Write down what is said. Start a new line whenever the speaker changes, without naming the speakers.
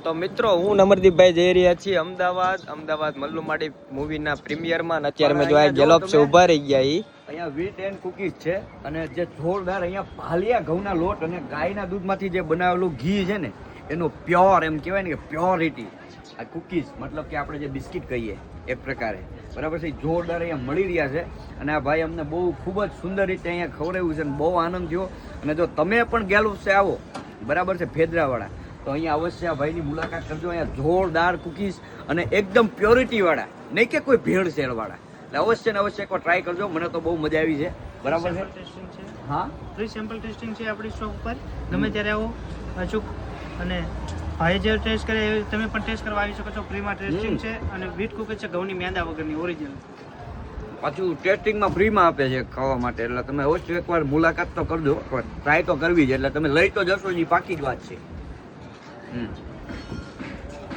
તો મિત્રો હું અમરદીપભાઈ જઈ રહ્યા છીએ અમદાવાદ મલ્લુમાડી મૂવીના પ્રીમિયરમાં અને અત્યારે મેં જો આ ગેલોપ્સ ઉભા રહી ગયા
અહીંયા વીટ એન્ડ કુકીઝ છે અને જે જોરદાર અહીંયા ભાલિયા ઘઉંના લોટ અને ગાયના દૂધમાંથી જે બનાવેલું ઘી છે ને એનો પ્યોર એમ કહેવાય ને કે પ્યોરિટી આ કુકીઝ મતલબ કે આપણે જે બિસ્કિટ કહીએ એક પ્રકારે બરાબર છે જોરદાર અહીંયા મળી રહ્યા છે અને આ ભાઈ અમને બહુ ખૂબ જ સુંદર રીતે અહીંયા ખવડાવ્યું છે અને બહુ આનંદ થયો અને જો તમે પણ ગેલોપ્સે આવો બરાબર છે ફેદરાવાળા તો અહીંયા અવશ્ય આ ભાઈની મુલાકાત કરજો અહીંયા જોરદાર કુકીઝ અને એકદમ પ્યોરિટીવાળા નહીં કે કોઈ ભેળસેળવાળા એટલે અવશ્ય ને અવશ્ય એકવાર ટ્રાય કરજો મને તો બહુ મજા આવી છે બરાબર છે હા
ફ્રી સેમ્પલ ટેસ્ટિંગ છે આપણી શોપ પર ગમે ત્યારે આવો અચૂક અને ભાઈ જે ટેસ્ટ કરે એ તમે પણ ટેસ્ટ કરવા આવી શકો છો ફ્રીમાં ટેસ્ટિંગ છે અને વીટ કુકીઝ છે ઘઉંની મેંદા વગરની ઓરિજિનલ
પાછું ટેસ્ટિંગમાં ફ્રીમાં આપે છે ખાવા માટે એટલે તમે અવશ્ય એકવાર મુલાકાત તો કરજો ટ્રાય તો કરવી છે એટલે તમે લઈ તો જશો એ પાકી જ વાત છે